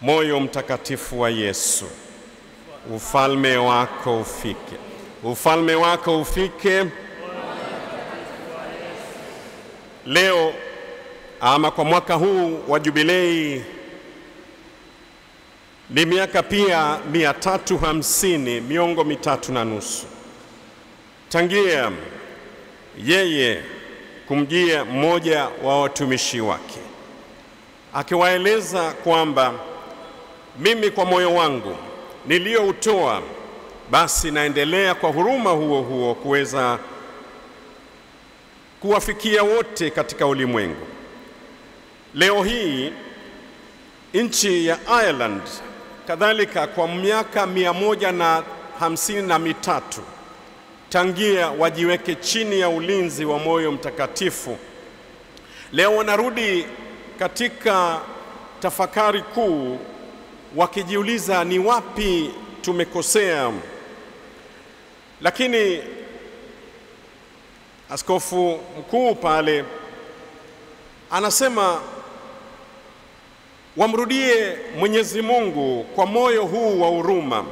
Moyo mtakatifu wa Yesu, ufalme wako ufike. Ufalme wako ufike. Leo ama kwa mwaka huu wa jubilei ni miaka pia 350, miongo 3.5 tangia yeye kumjia mmoja wa watumishi wake akiwaeleza kwamba mimi kwa moyo wangu nilioutoa, basi naendelea kwa huruma huo kuweza kuwafikia wote katika ulimwengu. Leo hii nchi ya Ireland kadhalika kwa miaka 153 tangia wajiweke chini ya ulinzi wa moyo mtakatifu, leo wanarudi katika tafakari kuu wakijiuliza ni wapi tumekosea. Lakini askofu mkuu pale anasema wamrudie Mwenyezi Mungu kwa moyo huu wa huruma,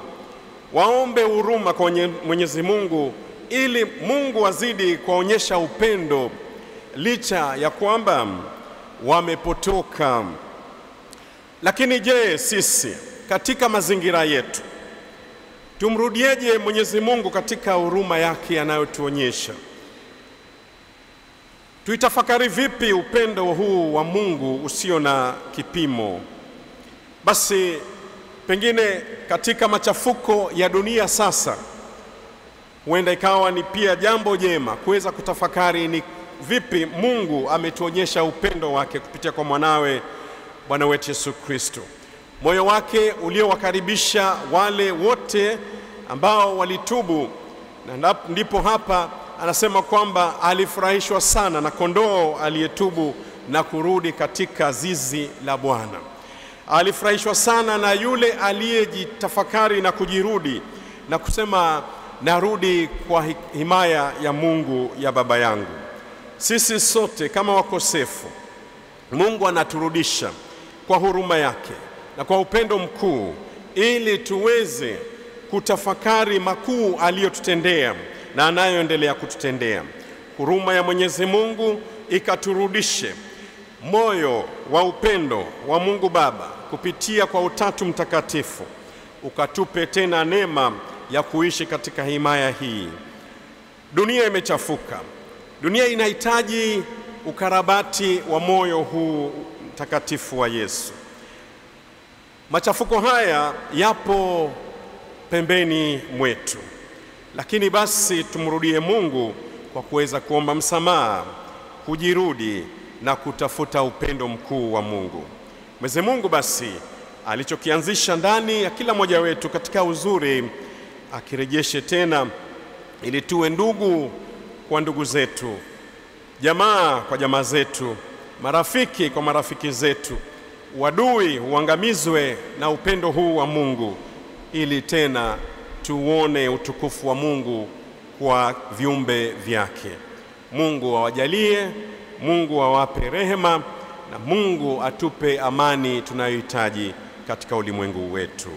waombe huruma kwa Mwenyezi Mungu ili Mungu azidi kuonyesha upendo licha ya kwamba wamepotoka. Lakini je, sisi katika mazingira yetu tumrudieje Mwenyezi Mungu katika huruma yake anayotuonyesha? Tuitafakari vipi upendo huu wa Mungu usio na kipimo? Basi pengine katika machafuko ya dunia sasa, huenda ikawa ni pia jambo jema kuweza kutafakari ni vipi Mungu ametuonyesha upendo wake kupitia kwa mwanawe Bwana wetu Yesu Kristo. Moyo wake uliowakaribisha wale wote ambao walitubu, na ndipo hapa anasema kwamba alifurahishwa sana na kondoo aliyetubu na kurudi katika zizi la Bwana. Alifurahishwa sana na yule aliyejitafakari na kujirudi na kusema narudi kwa himaya ya Mungu ya baba yangu. Sisi sote kama wakosefu, Mungu anaturudisha kwa huruma yake na kwa upendo mkuu ili tuweze kutafakari makuu aliyotutendea na anayoendelea kututendea. Huruma ya Mwenyezi Mungu ikaturudishe moyo wa upendo wa Mungu Baba kupitia kwa Utatu Mtakatifu, ukatupe tena neema ya kuishi katika himaya hii. Dunia imechafuka. Dunia inahitaji ukarabati wa moyo huu mtakatifu wa Yesu. Machafuko haya yapo pembeni mwetu, lakini basi tumrudie Mungu kwa kuweza kuomba msamaha, kujirudi na kutafuta upendo mkuu wa Mungu. Mwenyezi Mungu basi alichokianzisha ndani ya kila mmoja wetu katika uzuri akirejeshe tena, ili tuwe ndugu kwa ndugu zetu, jamaa kwa jamaa zetu, marafiki kwa marafiki zetu, wadui uangamizwe na upendo huu wa Mungu, ili tena tuone utukufu wa Mungu kwa viumbe vyake. Mungu awajalie, Mungu awape rehema, na Mungu atupe amani tunayohitaji katika ulimwengu wetu.